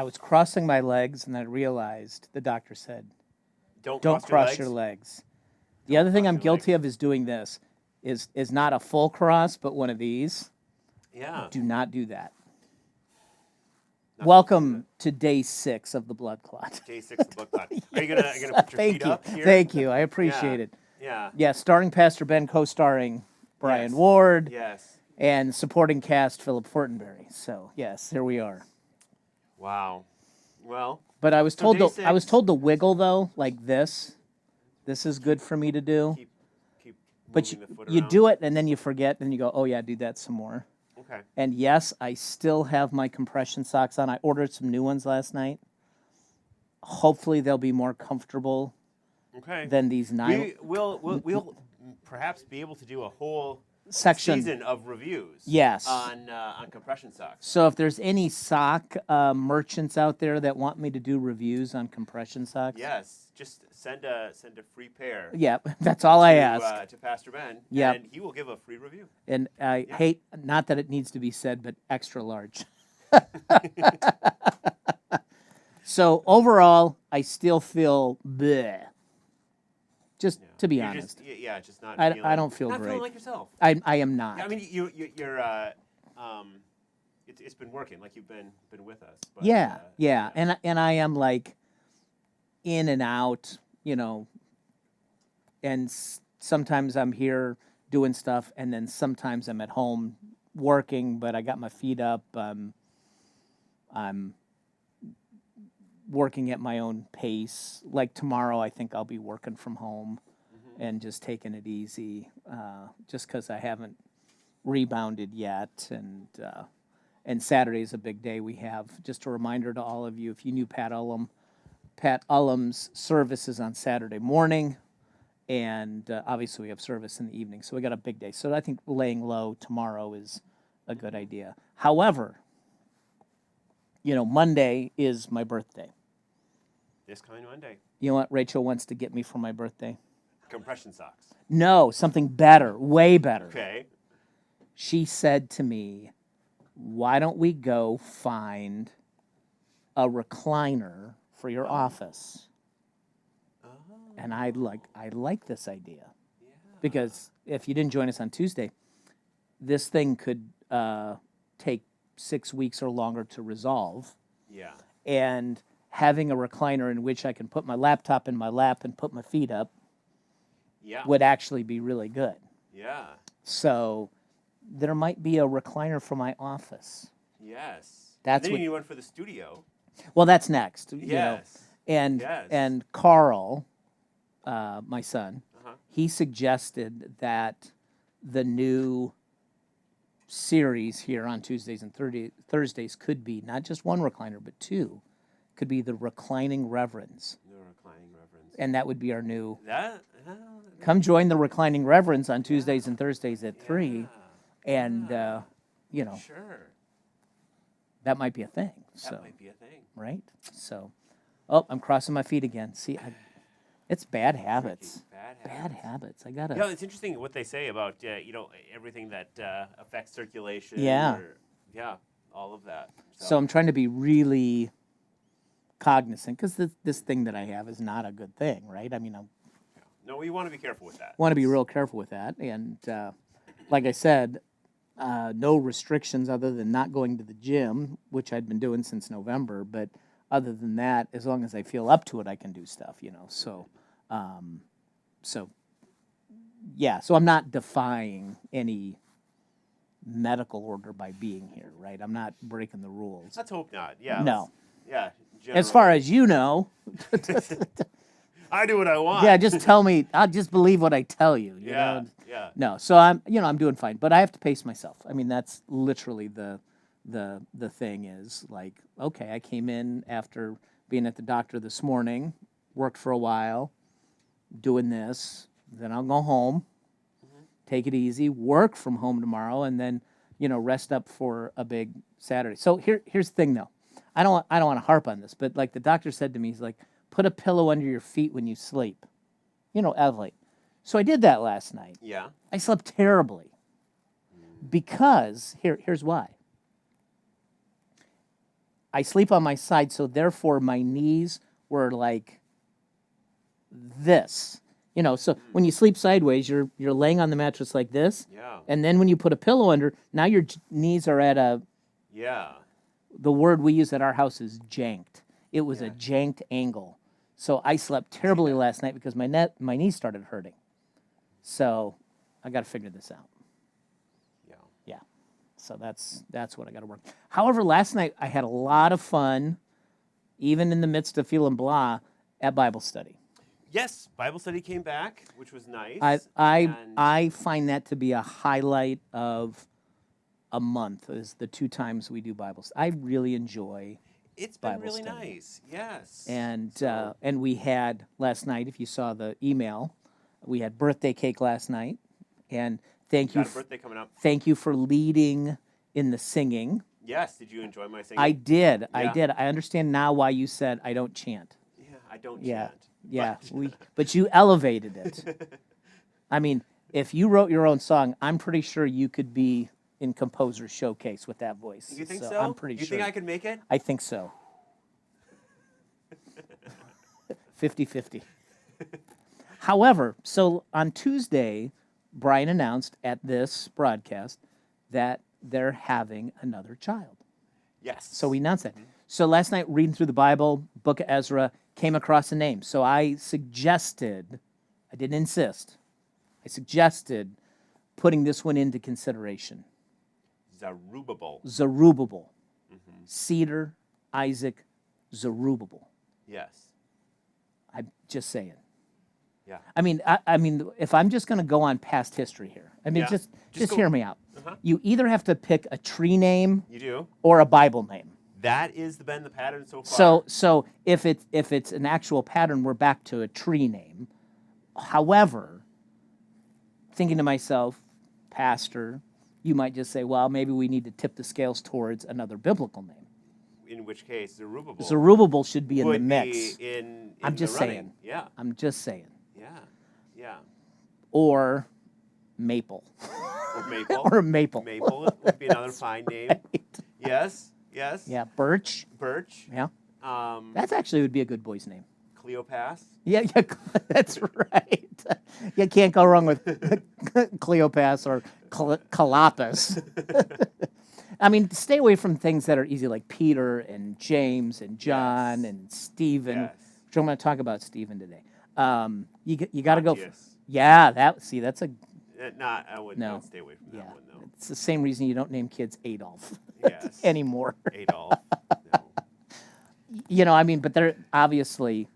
I was crossing my legs, and I realized the doctor said, Don't "Don't cross your your legs. legs." The other thing cross I'm your guilty legs. of is doing this. Is not a full cross, but one of these. Yeah. Do not do that. Not supposed to do Welcome to day 6 of the blood clot. that. Day 6 of the book clock. Are you Yes, gonna put your thank feet you. up here? Thank you. I Yeah. appreciate it. Yeah. Yeah, starring Pastor Ben, co-starring Brian Yes. Ward, Yes. and supporting cast Philip Fortenberry. So yes, here we are. Wow. Well. But I was So told day I was 6. told to wiggle though, like this. This is good for me to do. Keep But moving the foot you around. do it and then you forget, and you go, oh yeah, do that some more. Okay. And yes, I still have my compression socks on. I ordered some new ones last night. Hopefully they'll be more comfortable Okay. than these nylon We'll perhaps be able to do a whole section. season of reviews. Yes. On compression socks. So if there's any sock merchants out there that want me to do reviews on compression socks, Yes. Just send a free pair. yeah, that's all I ask. To Pastor Ben. Yep. And he will give a free review. And I hate, not that it needs to be said, but extra large. So overall, I still feel bleh. Just to be You're honest, just not. I don't feel not great. feeling like yourself. I am not. Yeah, I mean, you're. It's been working, like you've been with us. But, yeah, and I am like in and out, and sometimes I'm here doing stuff, and then sometimes I'm at home working, but I got my feet up. I'm working at my own pace. Like tomorrow, I think I'll be working from home and just taking it easy, just because I haven't rebounded yet. And Saturday's a big day. We have, just a reminder to all of you, if you knew Pat Ullum's service is on Saturday morning, and obviously we have service in the evening. So we got a big day. So I think laying low tomorrow is a good idea. However, Monday is my birthday. This coming Monday. You know what Rachel wants to get me for my birthday? Compression socks. No, something better, way better. Okay. She said to me, why don't we go find a recliner for your office? Oh. And I like this idea. Because if you didn't join us on Tuesday, this thing could take 6 weeks or longer to resolve. Yeah. And having a recliner in which I can put my laptop in my lap and put my feet up would actually be really good. Yeah. So there might be a recliner for my office. Yes. That's and then what, you need one for the studio. Well, that's next. Yes. And Carl, my son, he suggested that the new series here on Tuesdays and Thursdays could be not just one recliner, but two. Could be the Reclining Reverends. The Reclining Reverends. And that would be our new... That... Come join the Reclining Reverends on Tuesdays and Thursdays at 3. And, Sure. that might be a thing. That might be a thing. Right? So, I'm crossing my feet again. See, it's bad habits. Bad habits. I gotta... Yeah, it's interesting what they say about, everything that affects circulation. Yeah. All of that. So I'm trying to be really cognizant, because this thing that I have is not a good thing, right? I mean, No, you want to be careful with that. Want to be real careful with that. And like I said, no restrictions other than not going to the gym, which I'd been doing since November. But other than that, as long as I feel up to it, I can do stuff, So, so I'm not defying any medical order by being here, right? I'm not breaking the rules. Let's hope not. Yeah. No. Yeah. As far as you know. I do what I want. Yeah, just tell me. I'll just believe what I tell you. You know? No, so I'm doing fine, but I have to pace myself. I mean, that's literally the thing is like, okay, I came in after being at the doctor this morning, worked for a while, doing this, then I'll go home, take it easy, work from home tomorrow, and then rest up for a big Saturday. So here's the thing though, I don't want to harp on this, but like the doctor said to me, he's like, put a pillow under your feet when you sleep. Elevate. So I did that last night. Yeah. I slept terribly. Because, here's why. I sleep on my side, so therefore my knees were like this. You know, so when you sleep sideways, you're laying on the mattress like this. Yeah. And then when you put a pillow under, now your knees are at the word we use at our house is janked. It was a janked angle. So I slept terribly last night because my knees started hurting. So I got to figure this out. Yeah. So that's what I got to work. However, last night I had a lot of fun, even in the midst of feeling blah, at Bible study. Yes, Bible study came back, which was nice. I find that to be a highlight of a month, is the 2 times we do Bible study. I really enjoy It's been Bible really study. nice, yes. And we had last night, if you saw the email, we had birthday cake last night, and thank you. Got a birthday coming up. Thank you for leading in the singing. Yes, did you enjoy my singing? I did. I Yeah. did. I understand now why you said I don't chant. Yeah, I don't Yeah. chant. Yeah, but you elevated it. I mean, if you wrote your own song, I'm pretty sure you could be in Composer's Showcase with that voice. You think so? I'm pretty you sure. think I could make it? I think so. 50-50. However, so on Tuesday, Brian announced at this broadcast that they're having another child. Yes. So we announced that. So last night, reading through the Bible, Book of Ezra, came across a name. So I suggested, I didn't insist, I suggested putting this one into consideration. Zerubbabel. Zerubbabel. Cedar, Isaac, Zerubbabel. Yes. I'm just saying. Yeah. I mean, if I'm just going to go on past history here, I mean, Yeah. just go- hear me out. Uh-huh. You either have to pick a tree name You do? or a Bible name. That is been the pattern so far. So if it's an actual pattern, we're back to a tree name. However, thinking to myself, Pastor, you might just say, well, maybe we need to tip the scales towards another biblical name. In which case, Zerubbabel Zerubbabel should be in the would mix. be in I'm the just running. saying. Yeah. I'm just saying. Yeah. Yeah. Or Maple. Or Maple. Or Maple. Maple would be another fine name. Yes. Yes. Yeah, Birch. Birch. Yeah. Um, That actually would be a good boy's name. Cleopas. Yeah, that's right. You can't go wrong with Cleopas or Calopas. I mean, stay away from things that are easy, like Peter and James and John Yes. and Stephen. Yes. Which I'm going to talk about Stephen today. You got to go. Pontius. Yeah, that's a I wouldn't No. I'd stay away from yeah. that one though. It's the same reason you don't name kids Adolf Yes. anymore. Adolf. No. You know, I mean, but they're obviously,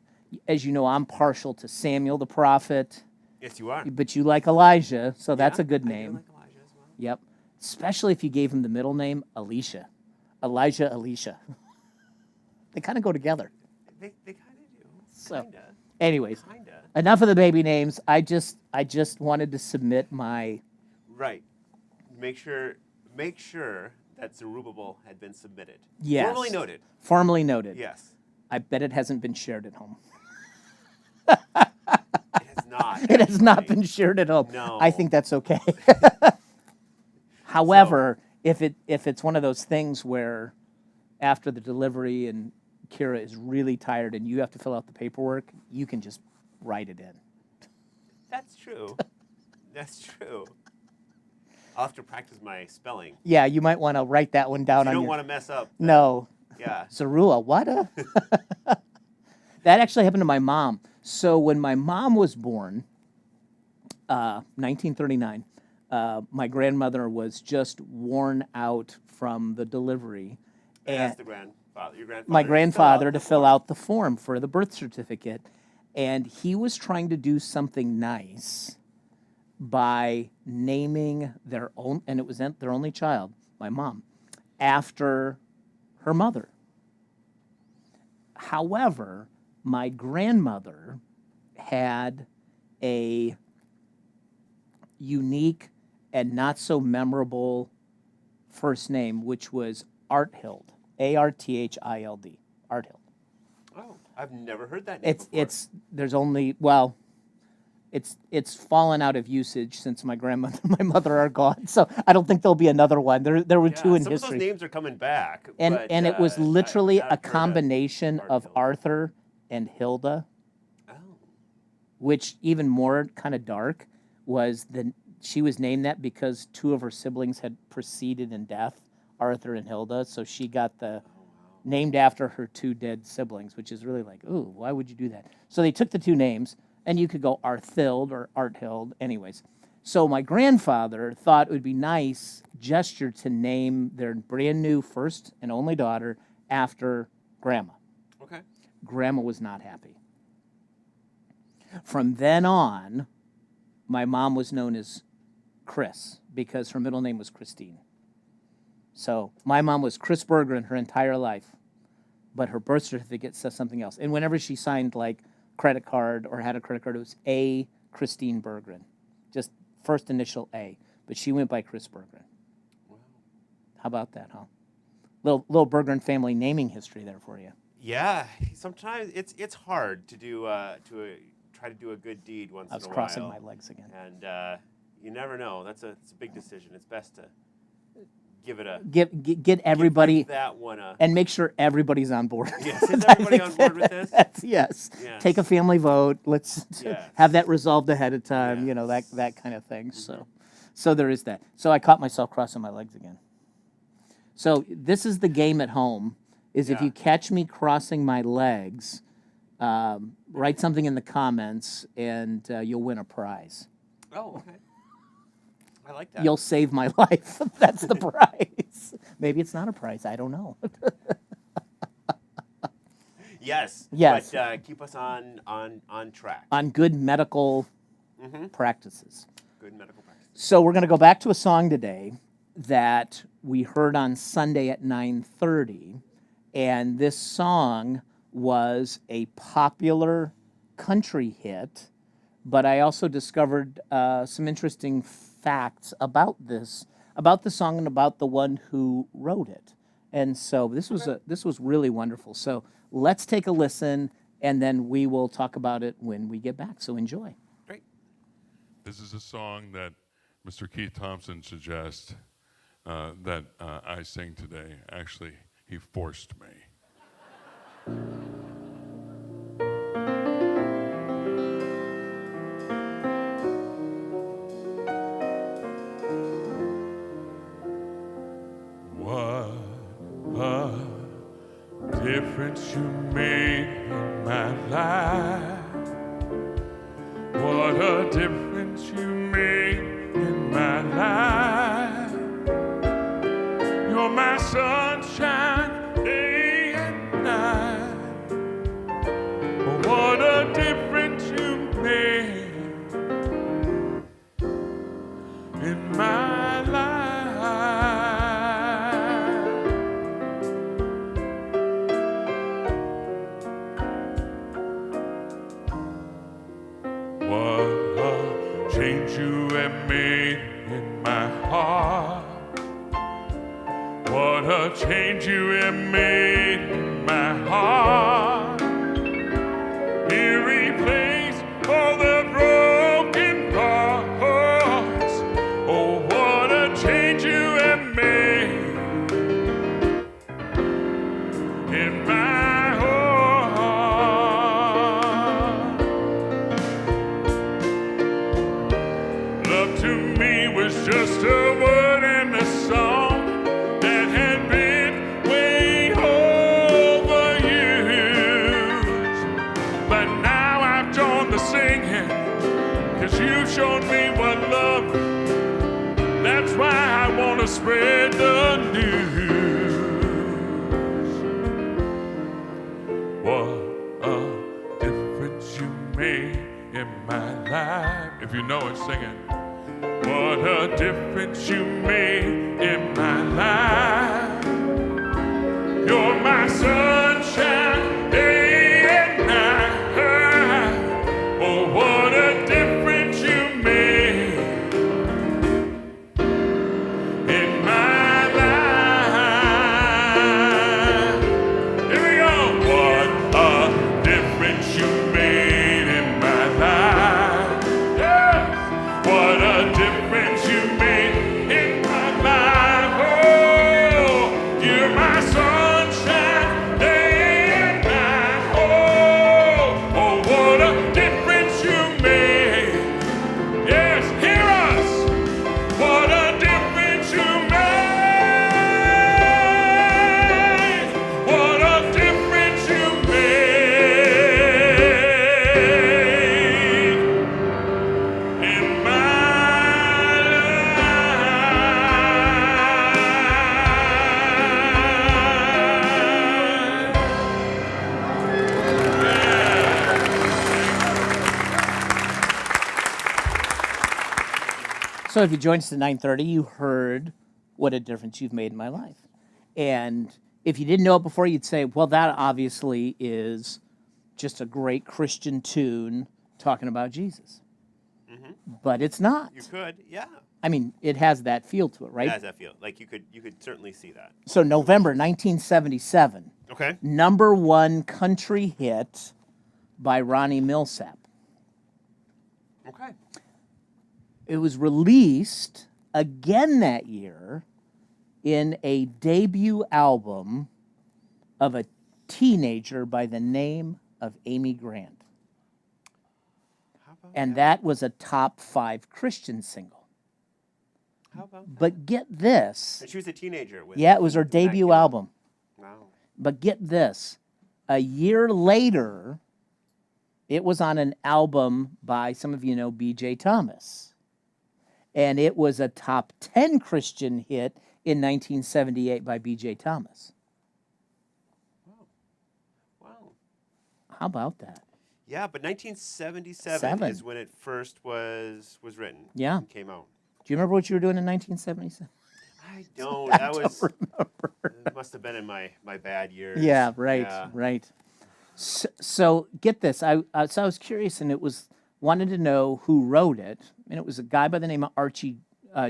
as you know, I'm partial to Samuel the prophet, Yes, you are. but you like Elijah, so that's Yeah, a good I do name. like Elijah as well. Yep. Especially if you gave him the middle name, Elisha. Elisha. They kind of go together. They kind of do. So- Kinda. Anyways, Kinda. enough of the baby names. I just wanted to submit my. Right. Make sure that Zerubbabel had been submitted. Yes. Formally noted. Formally noted. Yes. I bet it hasn't been shared at home. It has not. It has not actually. been shared at home. No. I think that's okay. However, if it's one of those things where after the delivery and Kira is really tired and you have to fill out the paperwork, you can just write it in. That's true. That's true. I'll have to practice my spelling. Yeah, you might want to write that one down You on don't your. want to mess up. No, Yeah. Zarua, what? That actually happened to my mom. So when my mom was born, 1939, my grandmother was just worn out from the delivery. And And ask the grandfather. Your grandfather. my to grandfather to fill form. out the form for the birth certificate. And he was trying to do something nice by naming their own, and it was their only child, my mom, after her mother. However, my grandmother had a unique and not so memorable first name, which was Arthild, Arthild, Arthild. Oh, I've never heard that name before. There's only, well, it's fallen out of usage since my grandmother and my mother are gone. So I don't think there'll be another one. There were two in some history. Some of those names are coming back. And but, it was literally a I've heard combination of Arthur and Hilda, which even more kind of dark was she was named that because two of her siblings had preceded in death, Arthur and Hilda. So she got named after her two dead siblings, which is really like, ooh, why would you do that? So they took the two names, and you could go Arthild or Arthild, anyways. So my grandfather thought it would be nice gesture to name their brand new first and only daughter after Grandma. Okay. Grandma was not happy. From then on, my mom was known as Chris because her middle name was Christine. So my mom was Chris Berggren her entire life, but her birth certificate says something else. And whenever she signed like credit card or had a credit card, it was A. Christine Berggren, just first initial A. But she went by Chris Berggren. Wow. How about that, huh? Little Berggren family naming history there for you. Yeah, sometimes it's hard to do try to do a good deed once in a while. I was crossing my legs again. And you never know. It's a big decision. It's best to give it a get everybody give that one a, and make sure everybody's on board. Yes, is everybody on board with this? Yes. Take a family vote. Let's have that resolved ahead of time. Yes. You know, that kind of thing. Mm-hmm. So there is that. So I caught myself crossing my legs again. So this is the game at home. Is if you catch me crossing my legs, write something in the comments, and you'll win a prize. Oh, okay. I like that. You'll save my life. That's the prize. Maybe it's not a prize. I don't know. Yes. Yes. But keep us on track. On good medical practices. Good medical practices. So we're going to go back to a song today that we heard on Sunday at 9:30, and this song was a popular country hit, but I also discovered some interesting facts about the song and about the one who wrote it. And so this was really wonderful. So let's take a listen, and then we will talk about it when we get back. So enjoy. Great. This is a song that Mr. Keith Thompson suggests that I sing today. Actually, he forced me. Difference you made in my life. What a difference you made in my life. You're my sunshine day and night. What a difference you made in my life. Change you have made in my heart. What a change you have made in my heart. You replace all the broken parts. Oh, what a change you have made in my heart. Love to me was just a word and a song that had been way overused. But now I've joined the singing, 'cause you've shown me what love. That's why I want to spread the news. What a difference you made in my life. If you know it, sing it. What a difference you made in my life. You're my sunshine day and night. Oh, what a difference you made in my life. Here we go. What a difference you made in my life. So if you joined us at 9:30, you heard what a difference you've made in my life. And if you didn't know it before, you'd say, well, that obviously is just a great Christian tune talking about Jesus. But it's not. You could, yeah. I mean, it has that feel to it, right? It has that feel. Like you could certainly see that. So November 1977, Okay. #1 country hit by Ronnie Millsap. Okay. It was released again that year in a debut album of a teenager by the name of Amy Grant. How about And that was a top 5 Christian single. How about that? But get this. And she was a teenager. Yeah, it was her when that debut came out. album. Wow. But get this. A year later, it was on an album by, some of you know, B.J. Thomas. And it was a top 10 Christian hit in 1978 by B.J. Thomas. Wow. How about that? Yeah, but 1977 Seven. is when it first was written. Yeah. And came out. Do you remember what you were doing in 1977? I don't. That was. It must have been in my bad years. Yeah, right, Yeah. right. So get this. I was curious, and it was wanted to know who wrote it, and it was a guy by the name of Archie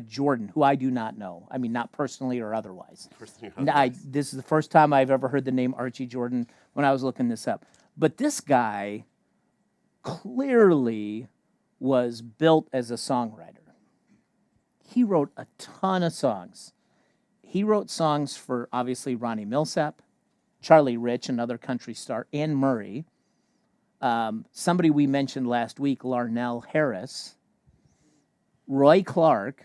Jordan, who I do not know. I mean, not personally or otherwise. Personally, This is the first time I've ever heard the name Archie Jordan when I was looking this up. But this guy clearly was built as a songwriter. He wrote a ton of songs. He wrote songs for, obviously, Ronnie Millsap, Charlie Rich, another country star, Anne Murray, somebody we mentioned last week, Larnell Harris, Roy Clark,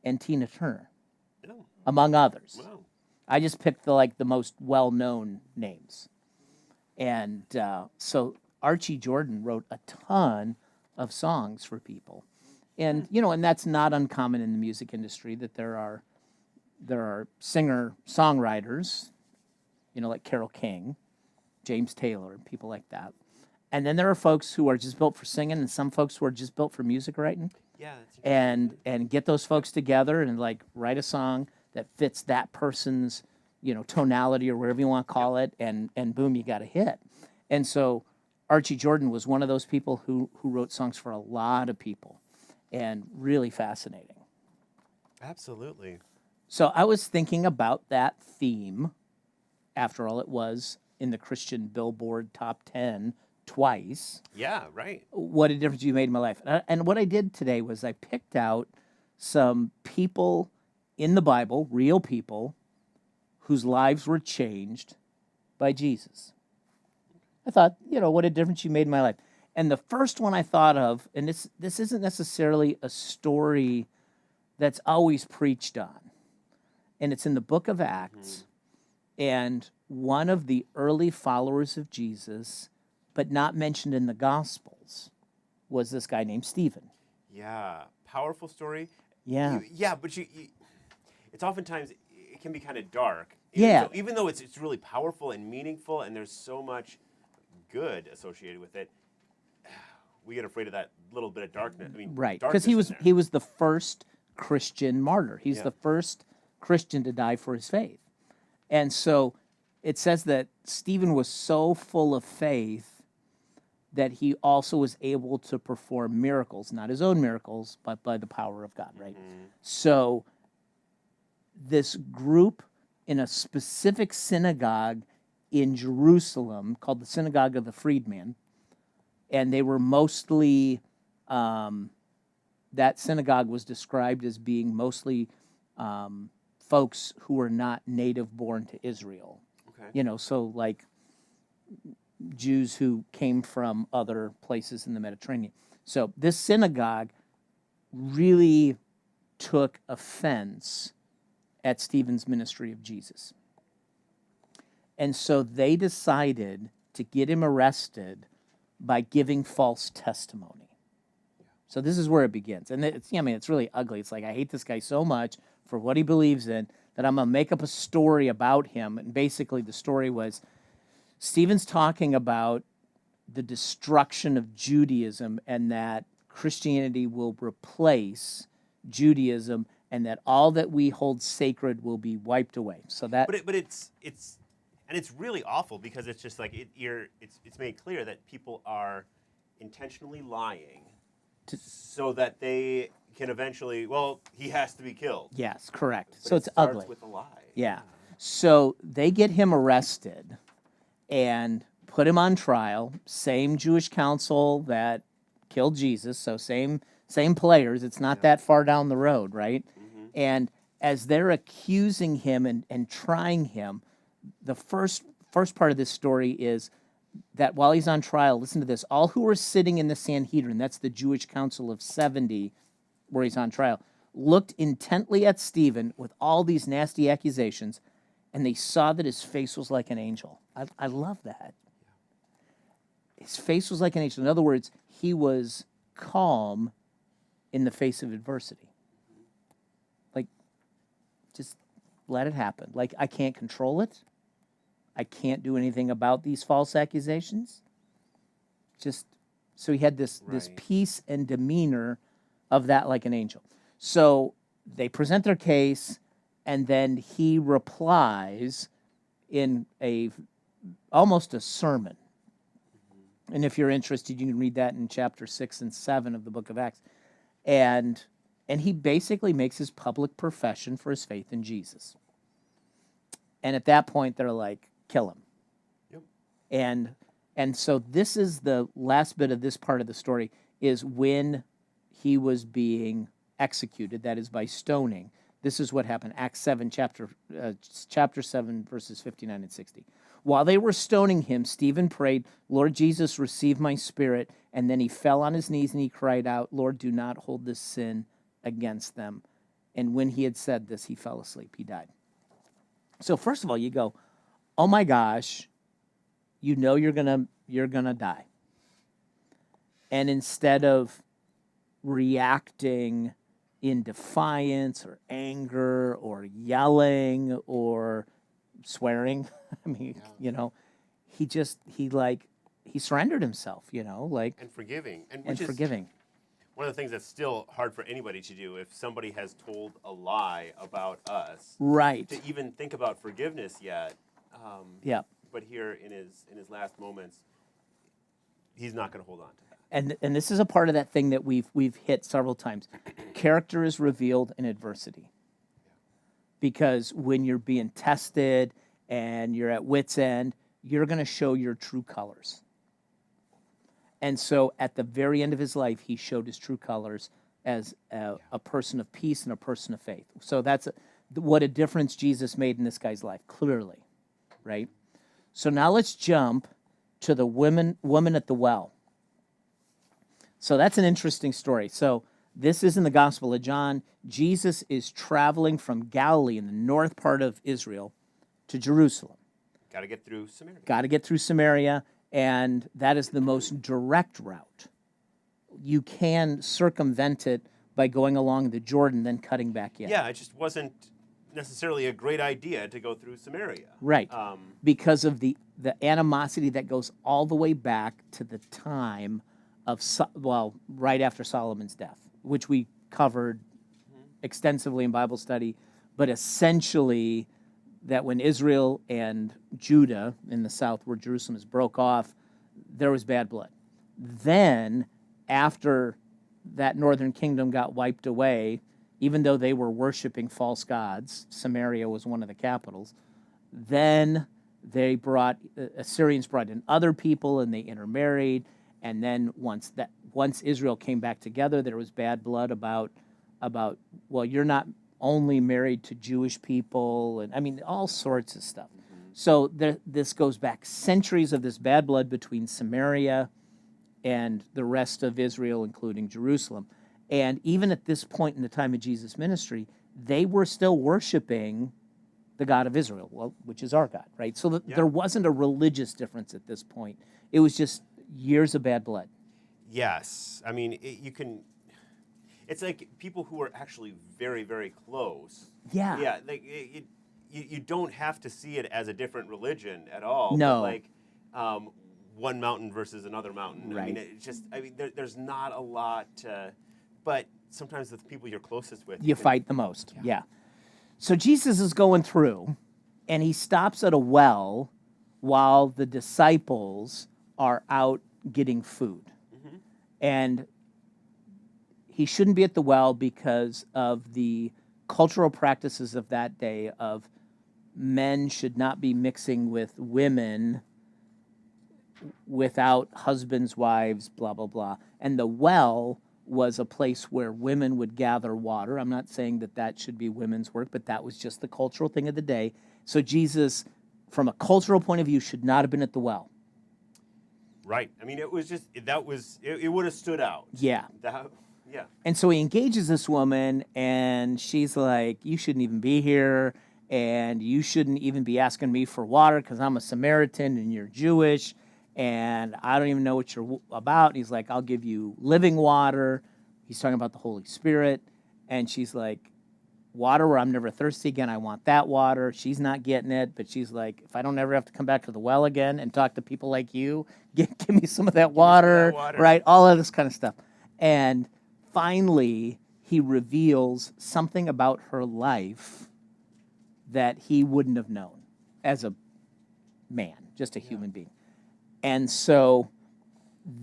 and Tina Turner, Oh, among others. wow. I just picked the most well-known names. And so Archie Jordan wrote a ton of songs for people. And, and that's not uncommon in the music industry, that there are singer-songwriters, like Carole King, James Taylor, and people like that. And then there are folks who are just built for singing, and some folks who are just built for music writing. Yeah. That's interesting. And get those folks together and write a song that fits that person's, tonality or whatever you want to call it, and boom, you got a hit. And so Archie Jordan was one of those people who wrote songs for a lot of people, and really fascinating. Absolutely. So I was thinking about that theme. After all, it was in the Christian Billboard Top 10 twice. Yeah. Right. What a difference you made in my life. And what I did today was I picked out some people in the Bible, real people, whose lives were changed by Jesus. I thought, what a difference you made in my life. And the first one I thought of, and this isn't necessarily a story that's always preached on, and it's in the book of Acts. And one of the early followers of Jesus, but not mentioned in the Gospels, was this guy named Stephen. Yeah. Powerful story. Yeah. But you it's oftentimes it can be kind of dark. Yeah. Even though it's really powerful and meaningful, and there's so much good associated with it, we get afraid of that little bit of darkness. I mean, Right, darkness because in there. he was the first Christian martyr. He's Yeah. the first Christian to die for his faith. And so it says that Stephen was so full of faith that he also was able to perform miracles, not his own miracles, but by the power of God, right? So this group in a specific synagogue in Jerusalem called the Synagogue of the Freedman, and they were mostly, that synagogue was described as being mostly folks who were not native born to Israel. Okay. So like Jews who came from other places in the Mediterranean. So this synagogue really took offense at Stephen's ministry of Jesus. And so they decided to get him arrested by giving false testimony. So this is where it begins. And it's really ugly. It's like, I hate this guy so much for what he believes in that I'm going to make up a story about him. And basically the story was Stephen's talking about the destruction of Judaism and that Christianity will replace Judaism, and that all that we hold sacred will be wiped away. So that, But it's really awful because it's just like it's made clear that people are intentionally lying so that they can eventually, well, he has to be killed. yes, correct. But So it it's starts ugly. with a lie. Yeah. So they get him arrested and put him on trial. Same Jewish council that killed Jesus. So same players. It's not that far down the road, right? And as they're accusing him and trying him, the first part of this story is that while he's on trial, listen to this, all who were sitting in the Sanhedrin, that's the Jewish council of 70 where he's on trial, looked intently at Stephen with all these nasty accusations, and they saw that his face was like an angel. I love that. His face was like an angel. In other words, he was calm in the face of adversity. Like, just let it happen. Like, I can't control it. I can't do anything about these false accusations. Just, so he had this peace and demeanor of that like an angel. So they present their case, and then he replies in almost a sermon. And if you're interested, you can read that in chapter 6 and 7 of the book of Acts. And he basically makes his public profession for his faith in Jesus. And at that point, they're like, kill him. Yep. And so this is the last bit of this part of the story, is when he was being executed, that is by stoning. This is what happened, Acts 7, chapter 7, verses 59 and 60. While they were stoning him, Stephen prayed, Lord Jesus, receive my spirit. And then he fell on his knees and he cried out, Lord, do not hold this sin against them. And when he had said this, he fell asleep. He died. So first of all, you go, oh my gosh, you know you're gonna die. And instead of reacting in defiance or anger or yelling or swearing, I mean, you know, he surrendered himself, you know, like, And forgiving. and forgiving. One of the things that's still hard for anybody to do if somebody has told a lie about us, Right. to even think about forgiveness yet. Yeah. But here in his last moments, he's not going to hold on to that. And this is a part of that thing that we've hit several times. Character is revealed in adversity. Because when you're being tested and you're at wit's end, you're going to show your true colors. And so at the very end of his life, he showed his true colors as a person of peace and a person of faith. So that's what a difference Jesus made in this guy's life, clearly, right? So now let's jump to the woman at the well. So that's an interesting story. So this is in the Gospel of John. Jesus is traveling from Galilee in the north part of Israel to Jerusalem. Got to get through Samaria. Got to get through Samaria, and that is the most direct route. You can circumvent it by going along the Jordan, then cutting back in. Yeah, it just wasn't necessarily a great idea to go through Samaria. Right, because of the animosity that goes all the way back to the time of, right after Solomon's death, which we covered extensively in Bible study, but essentially that when Israel and Judah in the south, where Jerusalem is, broke off, there was bad blood. Then, after that northern kingdom got wiped away, even though they were worshiping false gods, Samaria was one of the capitals, then Assyrians brought in other people and they intermarried, and then once Israel came back together, there was bad blood about well, you're not only married to Jewish people, and I mean, all sorts of stuff. So this goes back centuries of this bad blood between Samaria and the rest of Israel, including Jerusalem. And even at this point in the time of Jesus' ministry, they were still worshiping the God of Israel, well, which is our God, right? So there wasn't a religious difference at this point. It was just years of bad blood. Yes. I mean, it's like people who are actually very, very close. Yeah. Yeah. Like you don't have to see it as a different religion at all. No. But like one mountain versus another mountain. Right. I mean, there's not a lot to but sometimes the people you're closest with, you fight the most. Yeah. So Jesus is going through, and he stops at a well while the disciples are out getting food. And he shouldn't be at the well because of the cultural practices of that day of men should not be mixing with women without husbands, wives, blah, blah, blah. And the well was a place where women would gather water. I'm not saying that that should be women's work, but that was just the cultural thing of the day. So Jesus, from a cultural point of view, should not have been at the well. Right. I mean, it was just, it would have stood out. Yeah. Yeah. And so he engages this woman, and she's like, you shouldn't even be here, and you shouldn't even be asking me for water because I'm a Samaritan and you're Jewish, and I don't even know what you're about. And he's like, I'll give you living water. He's talking about the Holy Spirit. And she's like, water where I'm never thirsty again. I want that water. She's not getting it, but she's like, if I don't ever have to come back to the well again and talk to people like you, give me some of that water, right? All of this kind of stuff. And finally, he reveals something about her life that he wouldn't have known as a man, just a human being. And so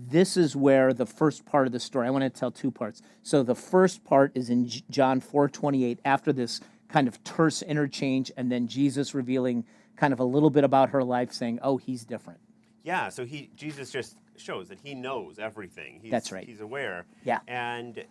this is where the first part of the story, I want to tell two parts. So the first part is in John 4:28, after this kind of terse interchange, and then Jesus revealing kind of a little bit about her life, saying, oh, he's different. Yeah, so Jesus just shows that he knows everything. That's right. He's aware. Yeah. And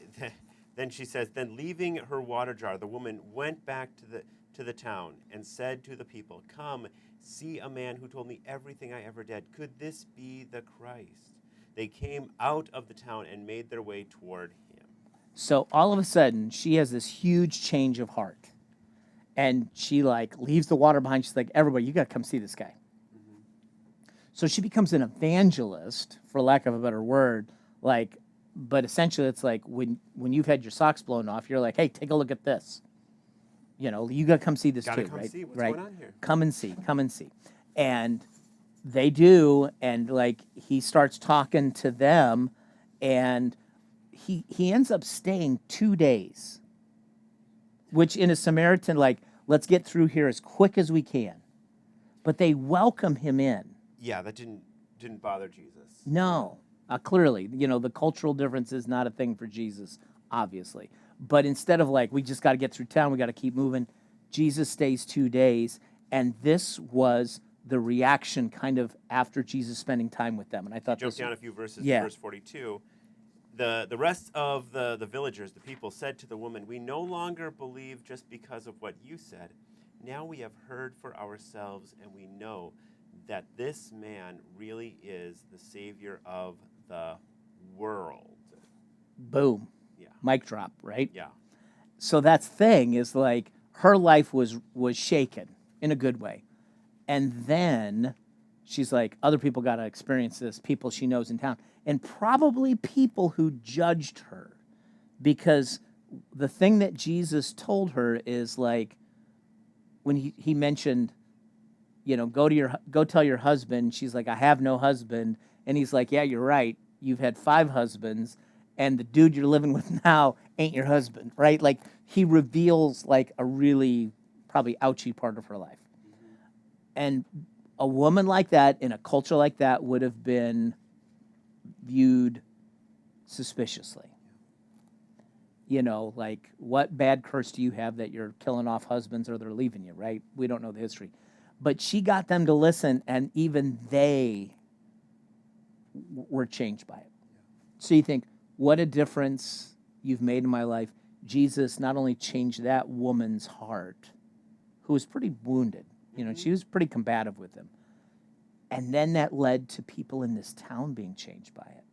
then she says, then leaving her water jar, the woman went back to the town and said to the people, come, see a man who told me everything I ever did. Could this be the Christ? They came out of the town and made their way toward him. So all of a sudden, she has this huge change of heart. And she like leaves the water behind. She's like, everybody, you got to come see this guy. So she becomes an evangelist, for lack of a better word, like, but essentially it's like when you've had your socks blown off, you're like, hey, take a look at this. You know, you got to come see this too, come right? see what's right? going on here. Come and see. And they do, and like he starts talking to them, and he ends up staying 2 days, which in a Samaritan, like, let's get through here as quick as we can. But they welcome him in. Yeah, that didn't bother Jesus. No, clearly, you know, the cultural difference is not a thing for Jesus, obviously. But instead of like, we just got to get through town, we got to keep moving, Jesus stays 2 days, and this was the reaction kind of after Jesus spending time with them. And I thought Jump down a few verses, yeah. Verse 42. The rest of the villagers, the people, said to the woman, we no longer believe just because of what you said. Now we have heard for ourselves, and we know that this man really is the Savior of the world. Boom. Yeah. Mic drop, right? Yeah. So that's the thing is like her life was shaken in a good way. And then she's like, other people got to experience this, people she knows in town. And probably people who judged her. Because the thing that Jesus told her is like, when he mentioned, you know, go tell your husband. She's like, I have no husband. And he's like, yeah, you're right. You've had 5 husbands, and the dude you're living with now ain't your husband, right? Like, he reveals like a really probably ouchy part of her life. Mm-hmm. And a woman like that in a culture like that would have been viewed suspiciously. You know, like, what bad curse do you have that you're killing off husbands or they're leaving you, right? We don't know the history. But she got them to listen, and even they were changed by it. So you think, what a difference you've made in my life. Jesus not only changed that woman's heart, who was pretty wounded. You know, she was pretty combative with him. And then that led to people in this town being changed by it.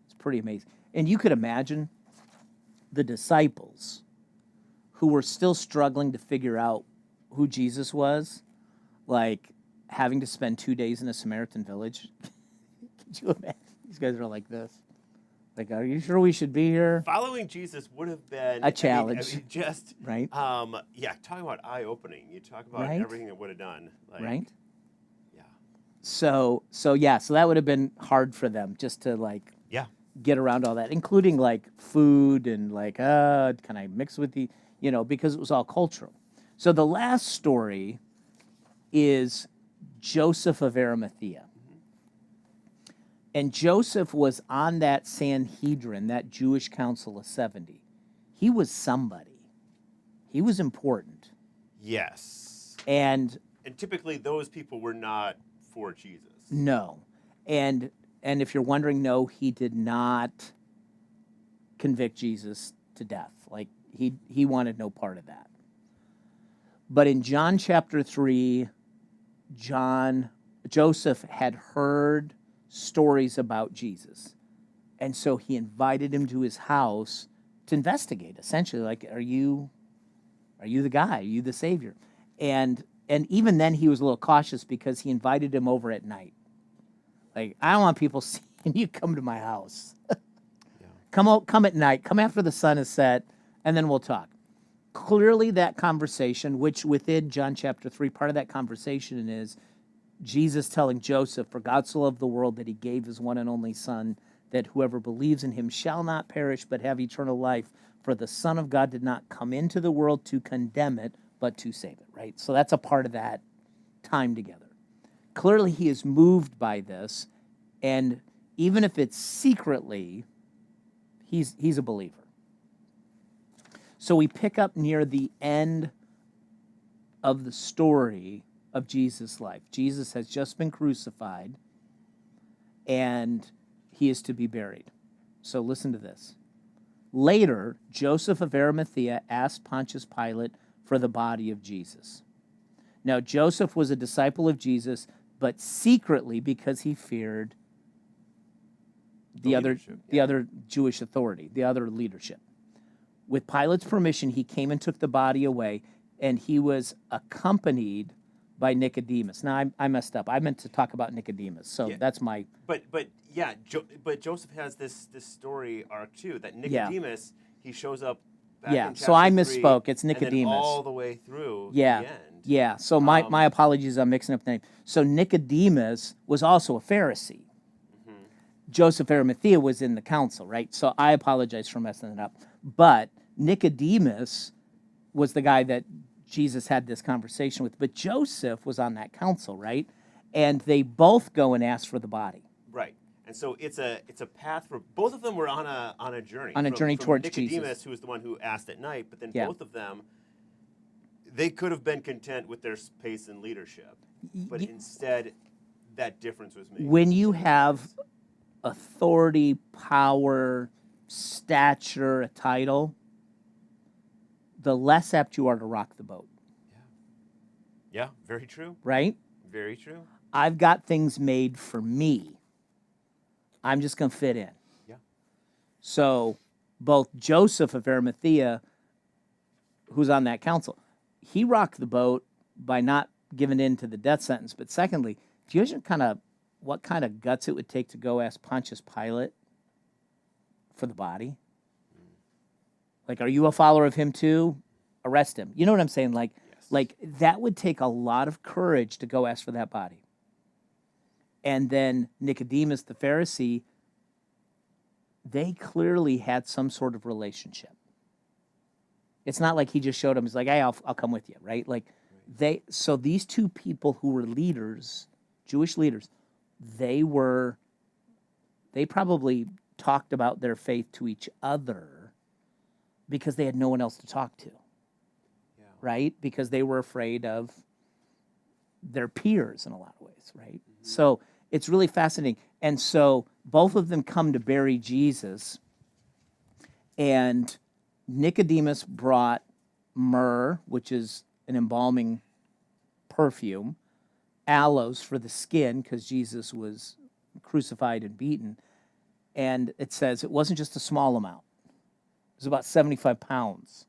It's pretty amazing. And you could imagine the disciples who were still struggling to figure out who Jesus was, like having to spend 2 days in a Samaritan village. Could you imagine? These guys are like this. Like, are you sure we should be here? Following Jesus would have been a challenge. I mean, just right. Yeah, talking about eye-opening. You talk about right. everything it would have done. Like, right. Yeah. So that would have been hard for them just to like. Yeah. get around all that, including like food and like, can I mix with the, because it was all cultural. So the last story is Joseph of Arimathea. And Joseph was on that Sanhedrin, that Jewish Council of 70. He was somebody. He was important. Yes. And typically those people were not for Jesus. no. And if you're wondering, no, he did not convict Jesus to death. Like he wanted no part of that. But in John chapter 3, Joseph had heard stories about Jesus. And so he invited him to his house to investigate, essentially, like, are you the guy? Are you the Savior? And even then he was a little cautious because he invited him over at night. Like, I don't want people seeing you come to my house. Come at night, come after the sun is set, and then we'll talk. Clearly that conversation, which within John chapter 3, part of that conversation is Jesus telling Joseph, for God so loved the world that he gave his one and only son, that whoever believes in him shall not perish but have eternal life. For the Son of God did not come into the world to condemn it, but to save it, right? So that's a part of that time together. Clearly he is moved by this, and even if it's secretly, he's a believer. So we pick up near the end of the story of Jesus' life. Jesus has just been crucified, and he is to be buried. So listen to this. Later, Joseph of Arimathea asked Pontius Pilate for the body of Jesus. Now, Joseph was a disciple of Jesus, but secretly because he feared the other Jewish authority, the other leadership. With Pilate's permission, he came and took the body away, and he was accompanied by Nicodemus. Now, I messed up. I meant to talk about Nicodemus, so that's my... But Joseph has this story arc, too, that Nicodemus, he shows up back in chapter so I 3, misspoke. It's Nicodemus. And then all the way through the end. Yeah, so my apologies, I'm mixing up the name. So Nicodemus was also a Pharisee. Joseph Arimathea was in the council, right? So I apologize for messing it up. But Nicodemus was the guy that Jesus had this conversation with. But Joseph was on that council, right? And they both go and ask for the body. Right. And so it's a path for both of them were on a journey. On a journey towards Nicodemus, Jesus. who was the one who asked at night, but then both of them, they could have been content with their space in leadership. But instead, that difference was made. When you have authority, power, stature, a title, the less apt you are to rock the boat. Yeah, very true. Right? Very true. I've got things made for me. I'm just going to fit in. Yeah. So both Joseph of Arimathea, who's on that council, he rocked the boat by not giving in to the death sentence. But secondly, do you imagine what kind of guts it would take to go ask Pontius Pilate for the body? Like, are you a follower of him too? Arrest him. You know what I'm saying? Like that would take a lot of courage to go ask for that body. And then Nicodemus, the Pharisee, they clearly had some sort of relationship. It's not like he just showed him. He's like, hey, I'll come with you, right? So these two people who were leaders, Jewish leaders, they probably talked about their faith to each other because they had no one else to talk to, right? Because they were afraid of their peers in a lot of ways, right? Mm-hmm. So it's really fascinating. And so both of them come to bury Jesus, and Nicodemus brought myrrh, which is an embalming perfume, aloes for the skin, because Jesus was crucified and beaten. And it says it wasn't just a small amount. It was about 75 pounds,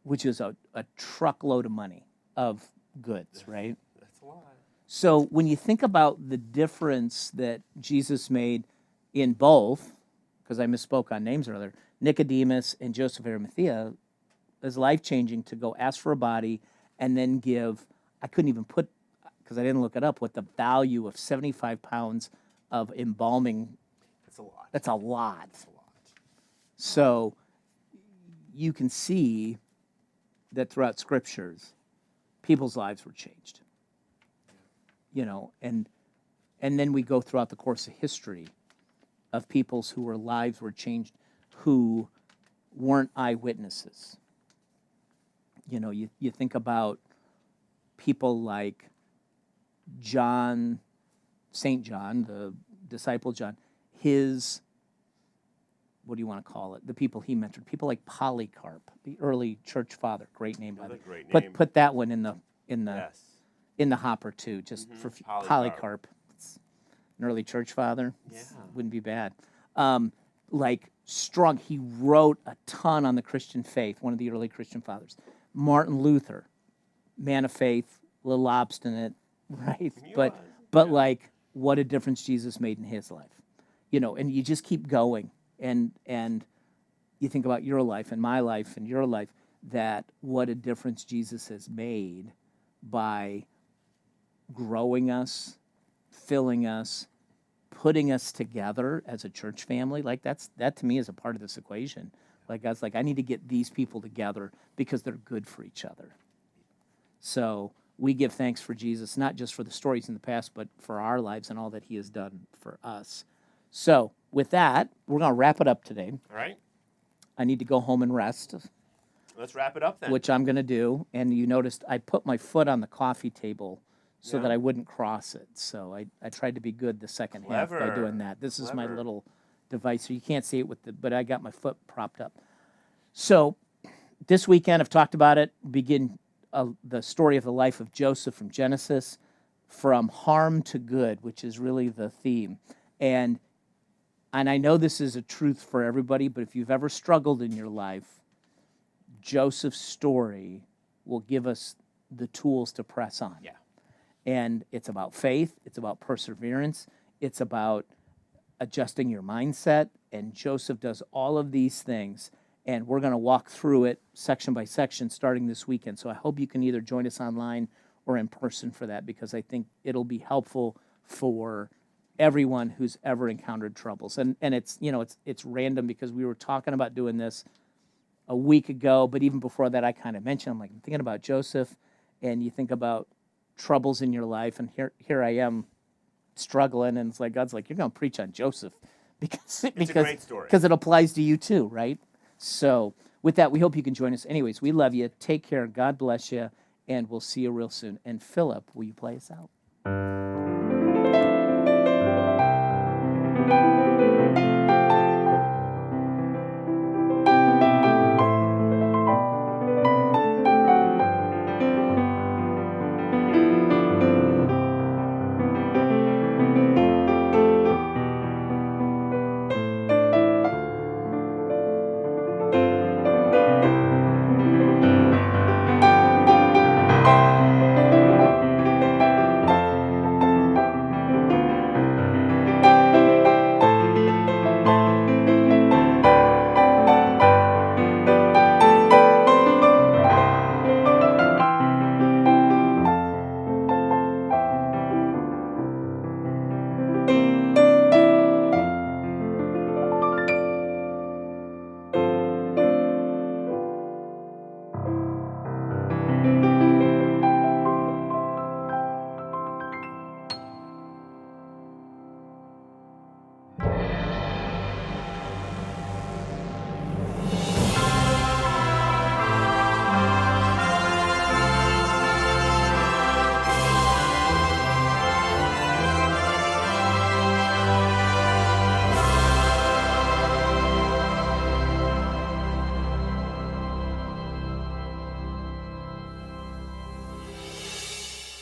which is a truckload of money, of goods, right? That's a lot. So when you think about the difference that Jesus made in both, because I misspoke on names earlier, Nicodemus and Joseph of Arimathea, is life-changing to go ask for a body and then give, I couldn't even put, because I didn't look it up, what the value of 75 pounds of embalming That's a lot. That's a lot. That's a lot. So you can see that throughout scriptures, people's lives were changed. You know, and then we go throughout the course of history of people's whose lives were changed who weren't eyewitnesses. You know, you think about people like John, St. John, the disciple John, his, what do you want to call it? The people he mentored, people like Polycarp, the early church father, great name by the way. Great name. Put that one in the Yes. in the hopper too, just for Polycarp. It's an early church father. Wouldn't be bad. Like Strong, he wrote a ton on the Christian faith, one of the early Christian fathers. Martin Luther, man of faith, a little obstinate, right? But like, what a difference Jesus made in his life. You know, and you just keep going, and you think about your life and my life and your life, that what a difference Jesus has made by growing us, filling us, putting us together as a church family. Like that to me is a part of this equation. Like God's like, I need to get these people together because they're good for each other. So we give thanks for Jesus, not just for the stories in the past, but for our lives and all that he has done for us. So with that, we're going to wrap it up today. All right. I need to go home and rest. Let's wrap it up then. Which I'm going to do. And you noticed I put my foot on the coffee table so that I wouldn't cross it. So I tried to be good the second half by doing that. This is my little device, so you can't see it but I got my foot propped up. So this weekend, I've talked about it, begin the story of the life of Joseph from Genesis, from harm to good, which is really the theme. And I know this is a truth for everybody, but if you've ever struggled in your life, Joseph's story will give us the tools to press on. Yeah. And it's about faith, it's about perseverance, it's about adjusting your mindset, and Joseph does all of these things, and we're going to walk through it section by section starting this weekend. So I hope you can either join us online or in person for that, because I think it'll be helpful for everyone who's ever encountered troubles. And it's, you know, it's random because we were talking about doing this a week ago, but even before that I kind of mentioned, I'm thinking about Joseph, and you think about troubles in your life, and here I am struggling, and it's like God's like, you're going to preach on Joseph because a great story. Because it applies to you too, right? So with that, we hope you can join us. Anyways, we love you. Take care. God bless you, and we'll see you real soon. And Philip, will you play us out?